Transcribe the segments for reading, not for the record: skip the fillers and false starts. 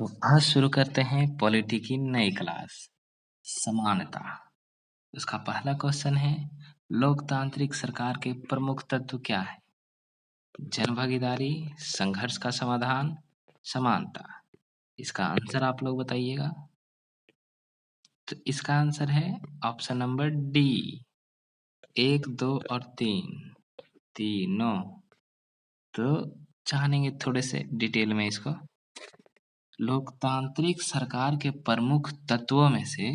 तो आज शुरू करते हैं पॉलिटी की नई क्लास समानता। उसका पहला क्वेश्चन है, लोकतांत्रिक सरकार के प्रमुख तत्व क्या है? जनभागीदारी, संघर्ष का समाधान, समानता। इसका आंसर आप लोग बताइएगा। तो इसका आंसर है ऑप्शन नंबर डी, 1, 2 और 3 तीनों। तो जानेंगे थोड़े से डिटेल में इसको। लोकतांत्रिक सरकार के प्रमुख तत्वों में से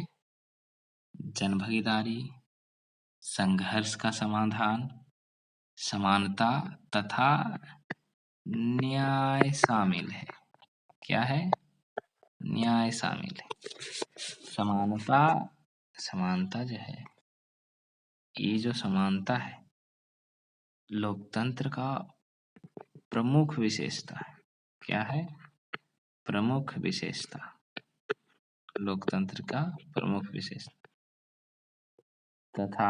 जनभागीदारी, संघर्ष का समाधान, समानता तथा न्याय शामिल है। क्या है? न्याय शामिल है। समानता जो है, ये जो समानता है लोकतंत्र का प्रमुख विशेषता है। क्या है? प्रमुख विशेषता, लोकतंत्र का प्रमुख विशेषता तथा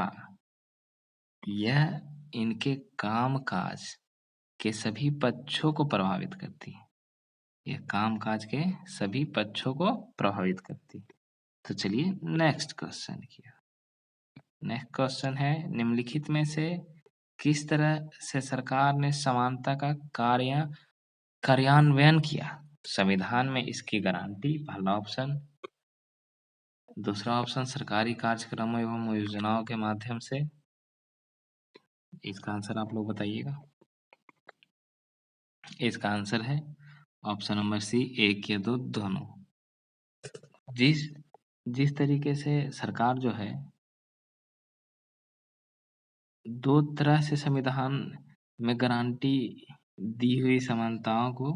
यह इनके कामकाज के सभी पक्षों को प्रभावित करती है। यह कामकाज के सभी पक्षों को प्रभावित करती है। तो चलिए नेक्स्ट क्वेश्चन किया। नेक्स्ट क्वेश्चन है, निम्नलिखित में से किस तरह से सरकार ने समानता का कार्यान्वयन किया? संविधान में इसकी गारंटी, पहला ऑप्शन। दूसरा ऑप्शन, सरकारी कार्यक्रमों एवं योजनाओं के माध्यम से। इसका आंसर आप लोग बताइएगा। इसका आंसर है ऑप्शन नंबर सी, 1 या 2 दोनों। जिस तरीके से सरकार जो है दो तरह से संविधान में गारंटी दी हुई समानताओं को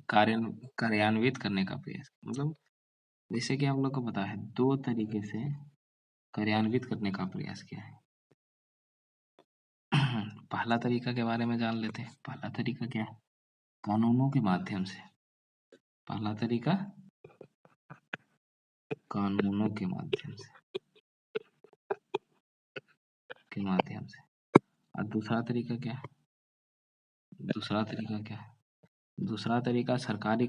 कार्यान्वित करने का प्रयास, मतलब जैसे कि आप लोग को पता है दो तरीके से कार्यान्वित करने का प्रयास किया है। पहला तरीका के बारे में जान लेते हैं। पहला तरीका क्या है? कानूनों के माध्यम से। पहला तरीका कानूनों के माध्यम से और दूसरा तरीका क्या है? दूसरा तरीका सरकारी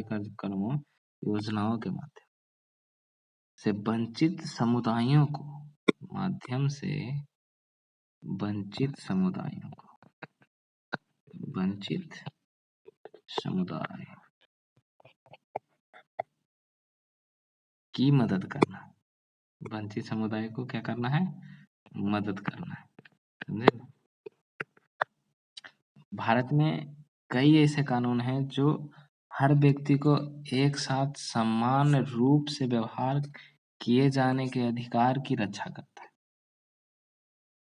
कार्यक्रमों योजनाओं के माध्यम से वंचित समुदायों को वंचित समुदाय की मदद करना। वंचित समुदाय को क्या करना है? मदद करना है। समझे? भारत में कई ऐसे कानून हैं जो हर व्यक्ति को एक साथ समान रूप से व्यवहार किए जाने के अधिकार की रक्षा करता है।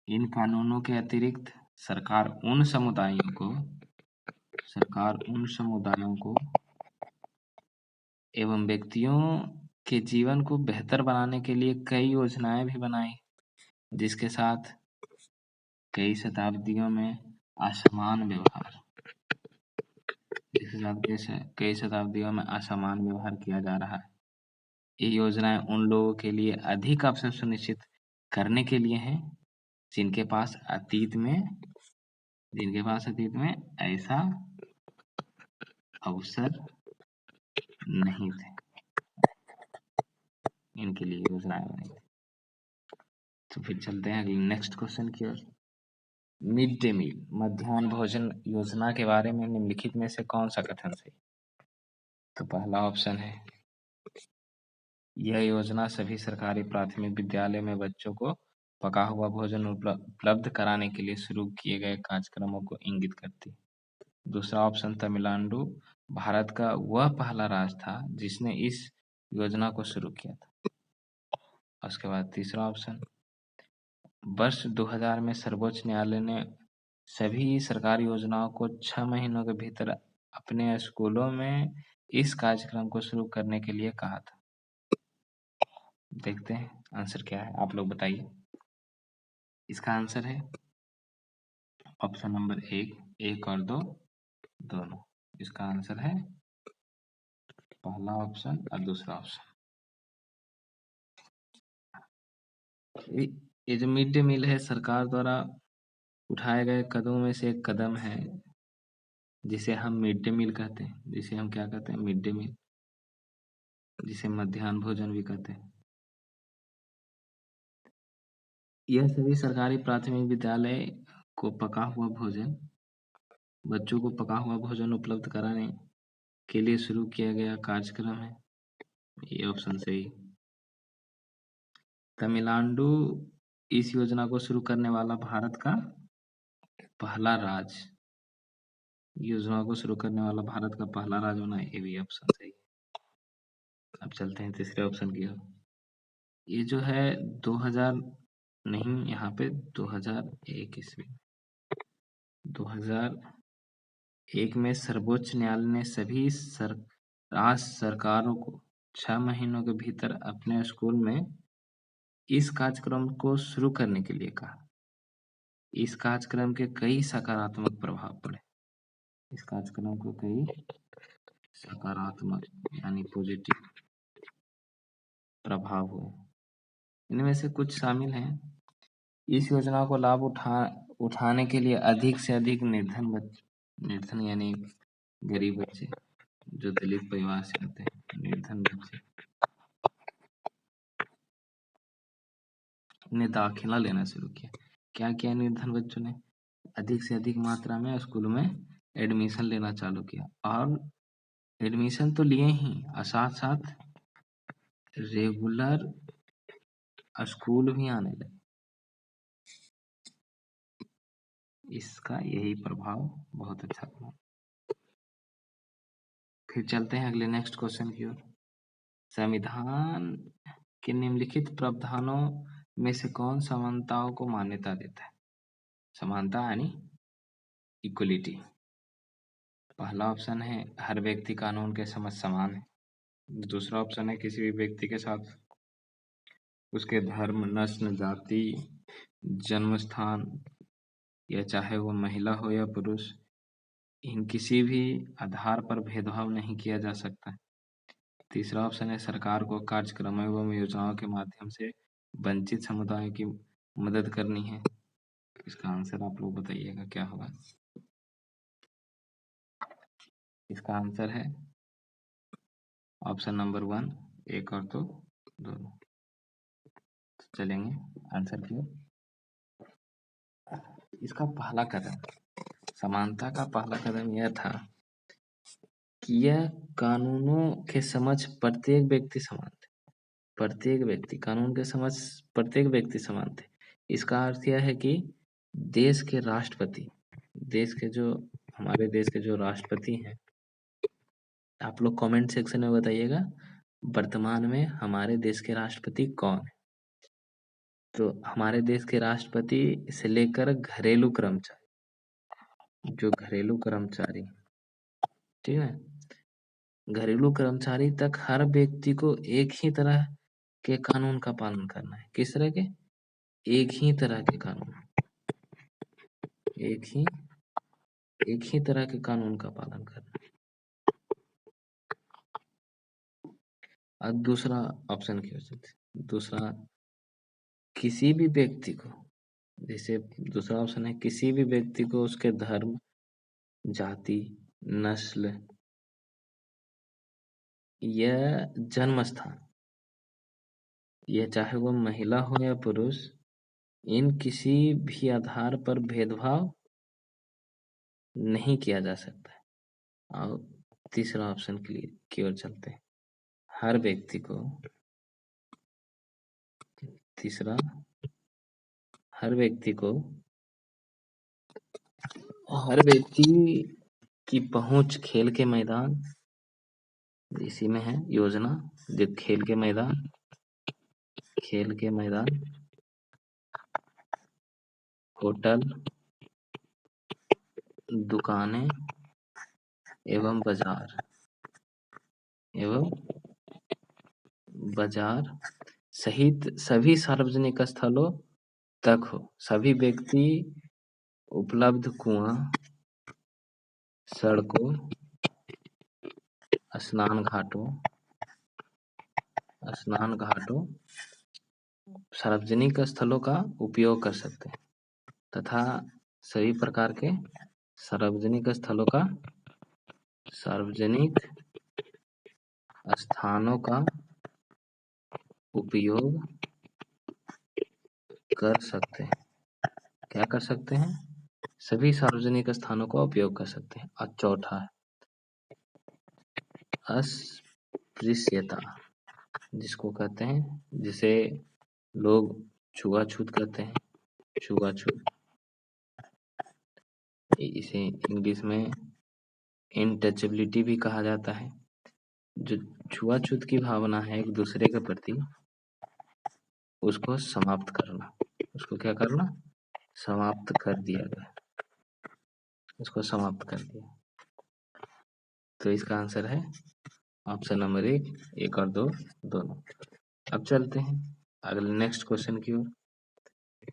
इन कानूनों के अतिरिक्त सरकार उन समुदायों को एवं व्यक्तियों के जीवन को बेहतर बनाने के लिए कई योजनाएं भी बनाई, जिसके साथ कई शताब्दियों में असमान व्यवहार किया जा रहा है। ये योजनाएं उन लोगों के लिए अधिक अवसर सुनिश्चित करने के लिए हैं जिनके पास अतीत में ऐसा अवसर नहीं थे। इनके लिए योजनाएं बनाई थी। तो फिर चलते हैं अगले नेक्स्ट क्वेश्चन की ओर। मिड डे मील, मध्याह्न भोजन योजना के बारे में निम्नलिखित में से कौन सा कथन सही? तो पहला ऑप्शन है, यह योजना सभी सरकारी प्राथमिक विद्यालय में बच्चों को पका हुआ भोजन उपलब्ध कराने के लिए शुरू किए गए कार्यक्रमों को इंगित करती है। दूसरा ऑप्शन, तमिलनाडु भारत का वह पहला राज्य था जिसने इस योजना को शुरू किया था। उसके बाद तीसरा ऑप्शन, वर्ष 2000 में सर्वोच्च न्यायालय ने सभी सरकारी योजनाओं को 6 महीनों के भीतर अपने स्कूलों में इस कार्यक्रम को शुरू करने के लिए कहा था। देखते हैं आंसर क्या है, आप लोग बताइए। इसका आंसर है ऑप्शन नंबर 1 और 2 दोनों। इसका आंसर है पहला ऑप्शन और दूसरा ऑप्शन। ये जो मिड डे मील है सरकार द्वारा उठाए गए कदमों में से एक कदम है जिसे हम मिड डे मील कहते हैं, जिसे हम क्या कहते हैं, मिड डे मील, जिसे मध्याह्न भोजन भी कहते हैं। यह सभी सरकारी प्राथमिक विद्यालय को पका हुआ भोजन, बच्चों को पका हुआ भोजन उपलब्ध कराने के लिए शुरू किया गया कार्यक्रम है। ये ऑप्शन सही। तमिलनाडु इस योजना को शुरू करने वाला भारत का पहला राज्य, योजना को शुरू करने वाला भारत का पहला राज्य बना, ये भी ऑप्शन सही। अब चलते हैं तीसरे ऑप्शन की ओर। ये जो है 2000 नहीं, यहाँ पे 2001 ईस्वी, 2001 में सर्वोच्च न्यायालय ने सभी राज्य सरकारों को 6 महीनों के भीतर अपने स्कूल में इस कार्यक्रम को शुरू करने के लिए कहा। इस कार्यक्रम के कई सकारात्मक प्रभाव पड़े। इस कार्यक्रम को कई सकारात्मक यानी पॉजिटिव प्रभाव हुए। इनमें से कुछ शामिल हैं। इस योजना को लाभ उठाने के लिए अधिक से अधिक निर्धन यानी गरीब बच्चे, जो दलित परिवार से आते हैं, निर्धन बच्चे ने दाखिला लेना शुरू किया। क्या किया निर्धन बच्चों ने? अधिक से अधिक मात्रा में स्कूल में एडमिशन लेना चालू किया, और एडमिशन तो लिए ही, साथ साथ रेगुलर स्कूल भी आने लगे। इसका यही प्रभाव बहुत अच्छा था। फिर चलते हैं अगले नेक्स्ट क्वेश्चन की ओर। संविधान के निम्नलिखित प्रावधानों में से कौन समानताओं को मान्यता देता है? समानता यानी इक्वलिटी। पहला ऑप्शन है हर व्यक्ति कानून के समक्ष समान है। दूसरा ऑप्शन है किसी भी व्यक्ति के साथ उसके धर्म, नस्ल, जाति, जन्म स्थान, या चाहे वो महिला हो या पुरुष, इन किसी भी आधार पर भेदभाव नहीं किया जा सकता। तीसरा ऑप्शन है सरकार को कार्यक्रमों एवं योजनाओं के माध्यम से वंचित समुदाय की मदद करनी है। इसका आंसर आप लोग बताइएगा क्या होगा। इसका आंसर है ऑप्शन नंबर 1, 1 और 2 दोनों। चलेंगे आंसर की ओर। इसका पहला कदम, समानता का पहला कदम यह था कि यह कानूनों के समक्ष प्रत्येक व्यक्ति समान थे। प्रत्येक व्यक्ति, कानून के समक्ष प्रत्येक व्यक्ति समान थे। इसका अर्थ यह है कि देश के राष्ट्रपति, हमारे देश के जो राष्ट्रपति हैं, आप लोग कमेंट सेक्शन में बताइएगा वर्तमान में हमारे देश के राष्ट्रपति कौन है। तो हमारे देश के राष्ट्रपति से लेकर घरेलू कर्मचारी, जो घरेलू कर्मचारी, ठीक है, घरेलू कर्मचारी तक हर व्यक्ति को एक ही तरह के कानून का पालन करना है। किस तरह के? एक ही तरह के कानून, एक ही तरह के कानून का पालन करना है। अब दूसरा ऑप्शन की वजह से, दूसरा किसी भी व्यक्ति को, जैसे दूसरा ऑप्शन है किसी भी व्यक्ति को उसके धर्म, जाति, नस्ल या जन्म स्थान, यह चाहे वो महिला हो या पुरुष, इन किसी भी आधार पर भेदभाव नहीं किया जा सकता है। और तीसरा ऑप्शन की ओर चलते हैं। हर व्यक्ति को, तीसरा, हर व्यक्ति की पहुंच खेल के मैदान, इसी में है योजना, जो खेल के मैदान, होटल, दुकानें एवं बाजार सहित सभी सार्वजनिक स्थलों तक हो। सभी व्यक्ति उपलब्ध कुआं, सड़कों, स्नान घाटों, सार्वजनिक स्थलों का उपयोग कर सकते हैं, तथा सभी प्रकार के सार्वजनिक स्थलों का सार्वजनिक स्थानों का उपयोग कर सकते हैं। क्या कर सकते हैं? सभी सार्वजनिक स्थानों का उपयोग कर सकते हैं। और चौथा है अस्पृश्यता, जिसको कहते हैं, जिसे लोग छुआछूत कहते हैं, छुआछूत। इसे इंग्लिश में इनटचेबिलिटी भी कहा जाता है। जो छुआछूत की भावना है एक दूसरे के प्रति, उसको समाप्त करना। उसको क्या करना? समाप्त कर दिया गया, उसको समाप्त कर दिया। तो इसका आंसर है ऑप्शन नंबर 1 और 2 दोनों। अब चलते हैं अगले नेक्स्ट क्वेश्चन की ओर।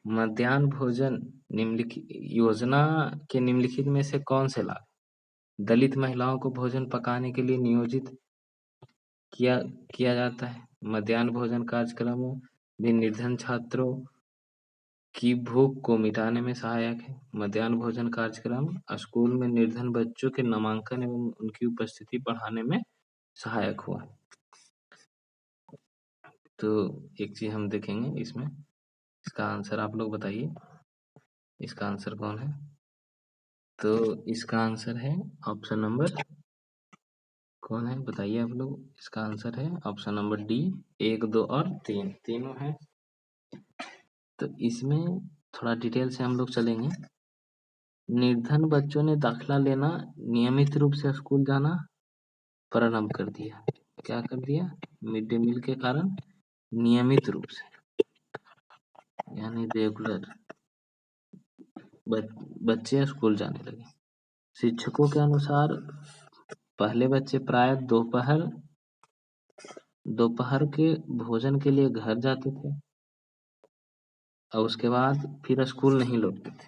मध्याह्न भोजन निम्नलिखित योजना के निम्नलिखित में से कौन से लाभ दलित महिलाओं को भोजन पकाने के लिए नियोजित किया जाता है? मध्याह्न भोजन कार्यक्रमों में निर्धन छात्रों की भूख को मिटाने में सहायक है। मध्याह्न भोजन कार्यक्रम स्कूल में निर्धन बच्चों के नामांकन एवं उनकी उपस्थिति बढ़ाने में सहायक हुआ। तो एक चीज हम देखेंगे इसमें, इसका आंसर आप लोग बताइए, इसका आंसर कौन है? तो इसका आंसर है ऑप्शन नंबर, कौन है बताइए आप लोग? इसका आंसर है ऑप्शन नंबर डी, 1, 2 और 3 तीनों है। तो इसमें थोड़ा डिटेल से हम लोग चलेंगे। निर्धन बच्चों ने दाखिला लेना, नियमित रूप से स्कूल जाना प्रारंभ कर दिया। क्या कर दिया? मिड डे मील के कारण नियमित रूप से, यानी रेगुलर बच्चे स्कूल जाने लगे। शिक्षकों के अनुसार पहले बच्चे प्राय दोपहर के भोजन के लिए घर जाते थे और उसके बाद फिर स्कूल नहीं लौटते थे।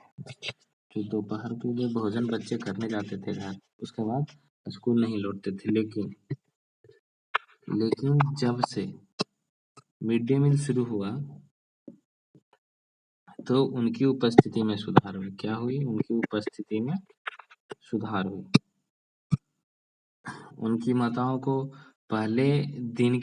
जो दोपहर के लिए भोजन बच्चे करने जाते थे घर, उसके बाद स्कूल नहीं लौटते थे। लेकिन जब से मिड डे मील शुरू हुआ तो उनकी उपस्थिति में सुधार हुई। क्या हुई? उनकी उपस्थिति में सुधार हुई। उनकी माताओं को पहले दिन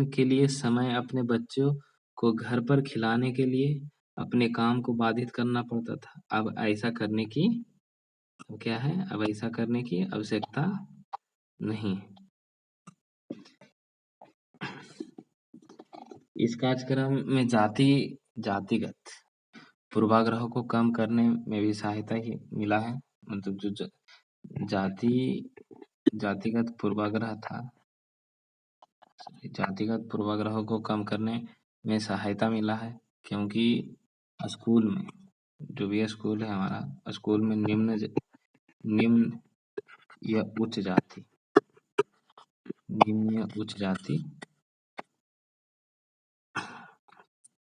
के लिए समय अपने बच्चों को घर पर खिलाने के लिए अपने काम को बाधित करना पड़ता था। अब ऐसा करने की क्या है? अब ऐसा करने की आवश्यकता नहीं। इस कार्यक्रम में जातिगत पूर्वाग्रहों को कम करने में भी सहायता ही मिला है। मतलब जो जातिगत पूर्वाग्रह था, जातिगत पूर्वाग्रहों को कम करने में सहायता मिला है, क्योंकि स्कूल में, जो भी स्कूल है हमारा, स्कूल में निम्न या उच्च जाति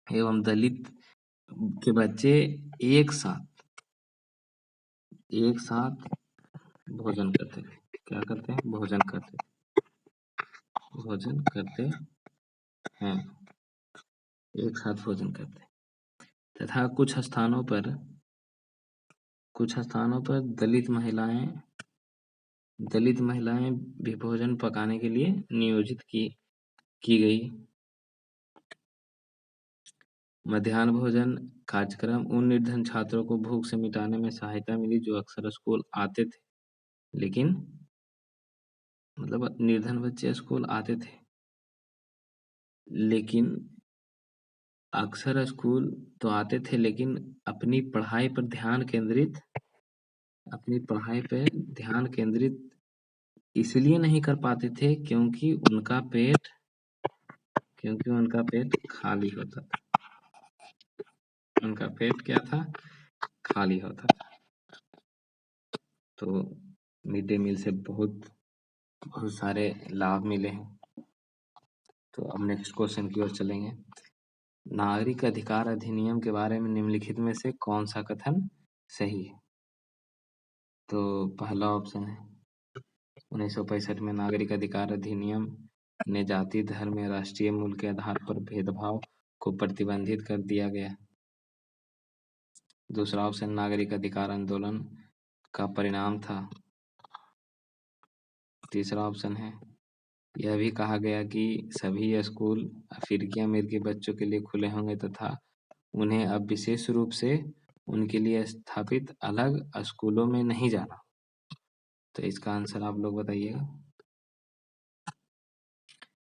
एवं दलित के बच्चे एक साथ भोजन करते थे। क्या करते हैं? भोजन करते हैं, एक साथ भोजन करते हैं। तथा कुछ स्थानों पर दलित महिलाएं भी भोजन पकाने के लिए नियोजित की गई। मध्याह्न भोजन कार्यक्रम उन निर्धन छात्रों को भूख से मिटाने में सहायता मिली जो अक्सर स्कूल आते थे, लेकिन मतलब निर्धन बच्चे स्कूल आते थे लेकिन अक्सर स्कूल तो आते थे, लेकिन अपनी पढ़ाई पर ध्यान केंद्रित इसलिए नहीं कर पाते थे क्योंकि उनका पेट खाली होता था। उनका पेट क्या था? खाली होता था। तो मिड डे मील से बहुत सारे लाभ मिले हैं। तो अब नेक्स्ट क्वेश्चन की ओर चलेंगे। नागरिक अधिकार अधिनियम के बारे में निम्नलिखित में से कौन सा कथन सही है? तो पहला ऑप्शन है 1965 में नागरिक अधिकार अधिनियम ने जाति, धर्म या राष्ट्रीय मूल के आधार पर भेदभाव को प्रतिबंधित कर दिया गया। दूसरा ऑप्शन नागरिक अधिकार आंदोलन का परिणाम था। तीसरा ऑप्शन है, यह भी कहा गया कि सभी स्कूल अफ्रीकी अमेरिकी बच्चों के लिए खुले होंगे तथा उन्हें अब विशेष रूप से उनके लिए स्थापित अलग स्कूलों में नहीं जाना। तो इसका आंसर आप लोग बताइएगा।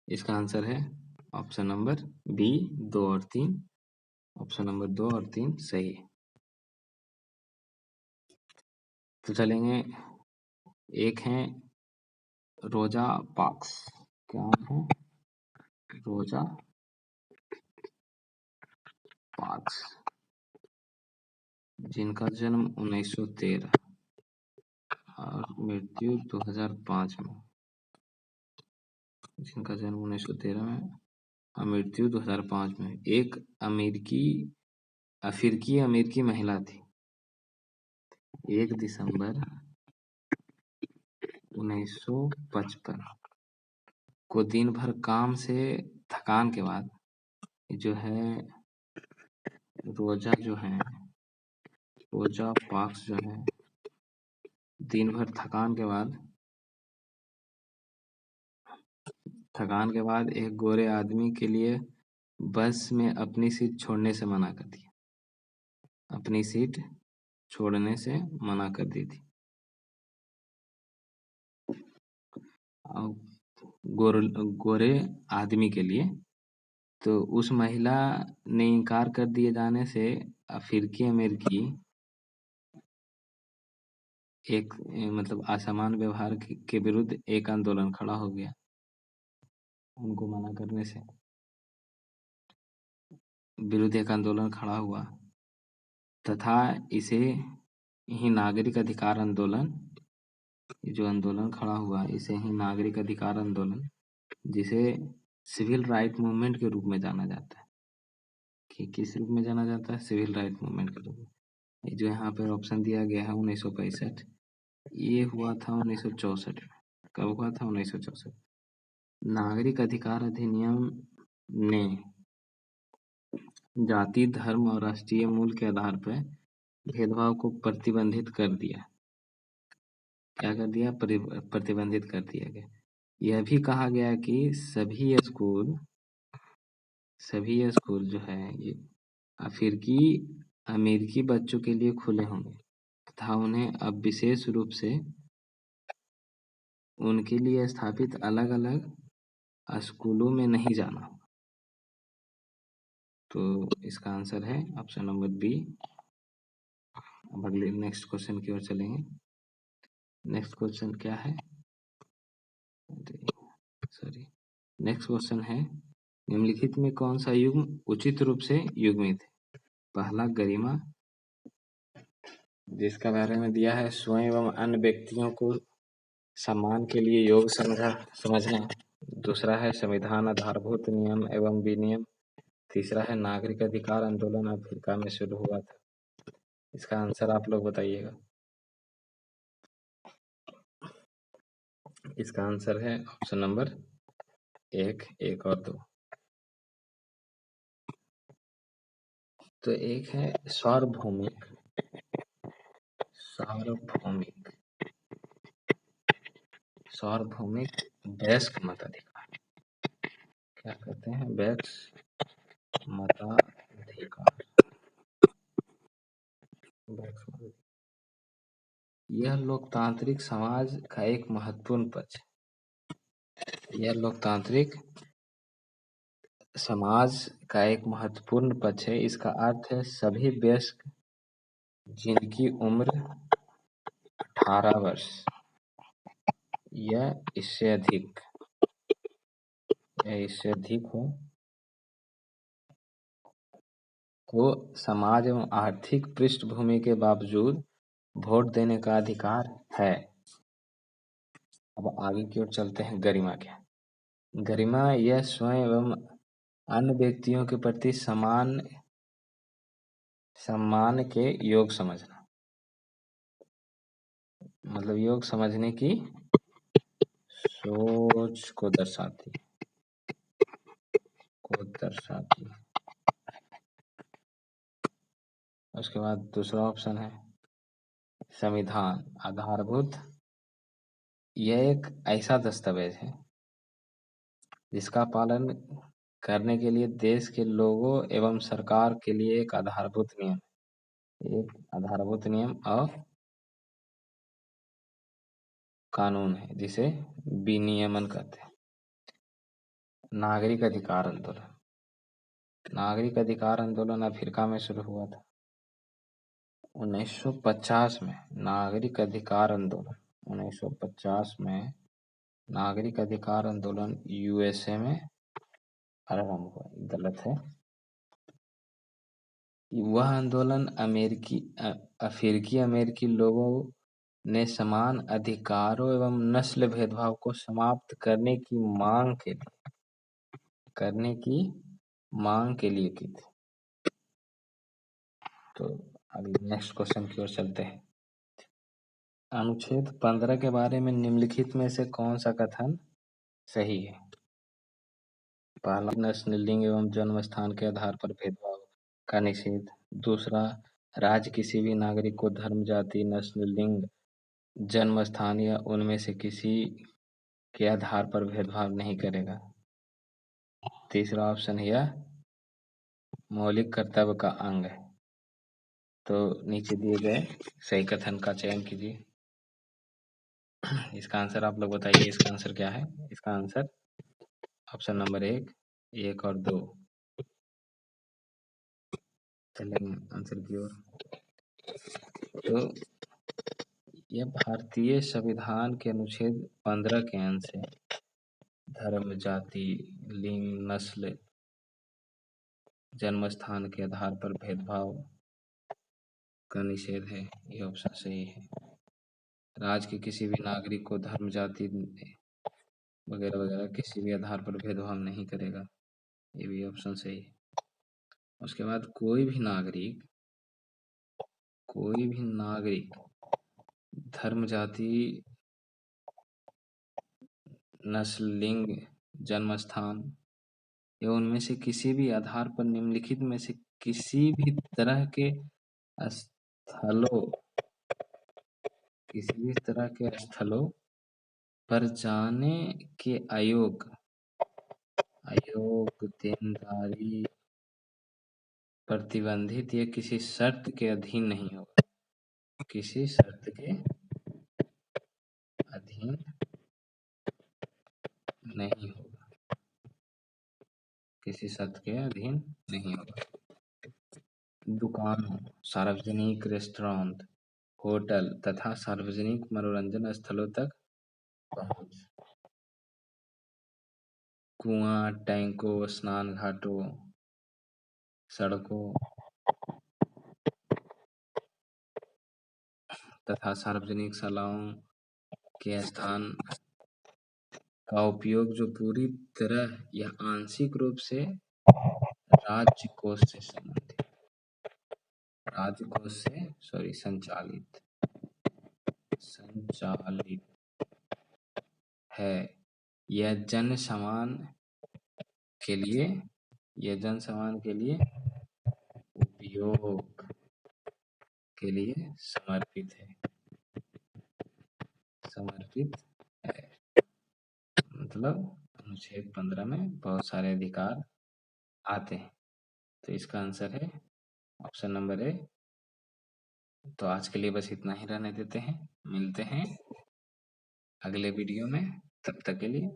इसका आंसर है ऑप्शन नंबर बी, 2 और 3। ऑप्शन नंबर 2 और 3 सही है। तो चलेंगे, एक है रोजा पार्क्स। क्या है? रोजा पार्क्स, जिनका जन्म 1913 और मृत्यु 2005 में। जिनका जन्म 1913 में और मृत्यु 2005 में। एक अफ्रीकी अमेरिकी महिला थी। 1 दिसंबर 1955 को दिन भर काम से थकान के बाद जो है रोजा पार्क्स जो है दिन भर थकान के बाद एक गोरे आदमी के लिए बस में अपनी सीट छोड़ने से मना कर दिया। अपनी सीट छोड़ने से मना कर दी थी। गोरे आदमी के लिए, तो उस महिला ने इनकार कर दिए जाने से अफ्रीकी अमेरिकी एक मतलब असमान व्यवहार के विरुद्ध एक आंदोलन खड़ा हो गया। उनको मना करने से विरुद्ध एक आंदोलन खड़ा हुआ तथा इसे ही नागरिक अधिकार आंदोलन, जो आंदोलन खड़ा हुआ इसे ही नागरिक अधिकार आंदोलन, जिसे सिविल राइट मूवमेंट के रूप में जाना जाता है। कि किस रूप में जाना जाता है? सिविल राइट मूवमेंट के रूप में। जो यहाँ पे ऑप्शन दिया गया है 1965, ये हुआ था 1964 में। कब हुआ था? 1964। नागरिक अधिकार अधिनियम ने जाति, धर्म और राष्ट्रीय मूल के आधार पर भेदभाव को प्रतिबंधित कर दिया। क्या कर दिया? प्रतिबंधित कर दिया गया। यह भी कहा गया कि सभी स्कूल जो है ये अफ्रीकी अमेरिकी बच्चों के लिए खुले होंगे तथा उन्हें अब विशेष रूप से उनके लिए स्थापित अलग अलग स्कूलों में नहीं जाना। तो इसका आंसर है ऑप्शन नंबर बी। अब अगले नेक्स्ट क्वेश्चन की ओर चलेंगे। नेक्स्ट क्वेश्चन क्या है? नेक्स्ट क्वेश्चन है, निम्नलिखित में कौन सा युग्म उचित रूप से युग्मित है? पहला गरिमा, जिसका बारे में दिया है स्वयं एवं अन्य व्यक्तियों को सम्मान के लिए योग समझना। दूसरा है संविधान आधारभूत नियम एवं विनियम। तीसरा है नागरिक अधिकार आंदोलन अफ्रीका में शुरू हुआ था। इसका आंसर आप लोग बताइएगा। इसका आंसर है ऑप्शन नंबर 1 और 2। तो एक है सार्वभौमिक वयस्क मताधिकार। क्या कहते हैं? वयस्क मताधिकार। यह लोकतांत्रिक समाज का एक महत्वपूर्ण पक्ष है। यह लोकतांत्रिक समाज का एक महत्वपूर्ण पक्ष है। इसका अर्थ है सभी वयस्क जिनकी उम्र 18 वर्ष या इससे अधिक हो को समाज एवं आर्थिक पृष्ठभूमि के बावजूद वोट देने का अधिकार है। अब आगे की ओर चलते हैं। गरिमा क्या? गरिमा यह स्वयं एवं अन्य व्यक्तियों के प्रति सम्मान के योग समझना, मतलब योग समझने की सोच को दर्शाती। उसके बाद दूसरा ऑप्शन है संविधान आधारभूत यह एक ऐसा दस्तावेज है जिसका पालन करने के लिए देश के लोगों एवं सरकार के लिए एक आधारभूत नियम और कानून है, जिसे विनियमन कहते हैं। नागरिक अधिकार आंदोलन अफ्रीका में शुरू हुआ था 1950 में। 1950 में नागरिक अधिकार आंदोलन यूएसए में आरंभ हुआ। गलत है। वह आंदोलन अफ्रीकी अमेरिकी लोगों ने समान अधिकारों एवं नस्ल भेदभाव को समाप्त करने की मांग के लिए की थी। तो अगले नेक्स्ट क्वेश्चन की ओर चलते हैं। अनुच्छेद 15 के बारे में निम्नलिखित में से कौन सा कथन सही है? पहला, नस्ल, लिंग एवं जन्म स्थान के आधार पर भेदभाव का निषेध। दूसरा, राज्य किसी भी नागरिक को धर्म, जाति, नस्ल, लिंग, जन्म स्थान या उनमें से किसी के आधार पर भेदभाव नहीं करेगा। तीसरा ऑप्शन है यह मौलिक कर्तव्य का अंग है। तो नीचे दिए गए सही कथन का चयन कीजिए। इसका आंसर आप लोग बताइए, इसका आंसर क्या है? इसका आंसर ऑप्शन नंबर 1 और 2। चलिए आंसर की ओर। तो यह भारतीय संविधान के अनुच्छेद 15 के अंश है। धर्म, जाति, लिंग, नस्ल, जन्म स्थान के आधार पर भेदभाव का निषेध है। यह ऑप्शन सही है। राज्य के किसी भी नागरिक को धर्म, जाति वगैरह वगैरह किसी भी आधार पर भेदभाव नहीं करेगा। ये भी ऑप्शन सही है। उसके बाद कोई भी नागरिक धर्म, जाति, नस्ल, लिंग, जन्म स्थान या उनमें से किसी भी आधार पर निम्नलिखित में से किसी भी तरह के स्थलों पर जाने के देनदारी, प्रतिबंधित या किसी शर्त के अधीन नहीं होगा। किसी शर्त के अधीन नहीं होगा। किसी शर्त के अधीन नहीं होगा। दुकानों, सार्वजनिक रेस्टोरेंट, होटल तथा सार्वजनिक मनोरंजन स्थलों तक पहुंच, कुआं, टैंकों, स्नान घाटों, सड़कों तथा सार्वजनिक शालाओं के स्थान का उपयोग जो पूरी तरह या आंशिक रूप से राज्य कोष से संचालित है। यह जन सामान के लिए उपयोग के लिए समर्पित है। मतलब अनुच्छेद 15 में बहुत सारे अधिकार आते हैं। तो इसका आंसर है ऑप्शन नंबर ए। तो आज के लिए बस इतना ही रहने देते हैं। मिलते हैं अगले वीडियो में। तब तक के लिए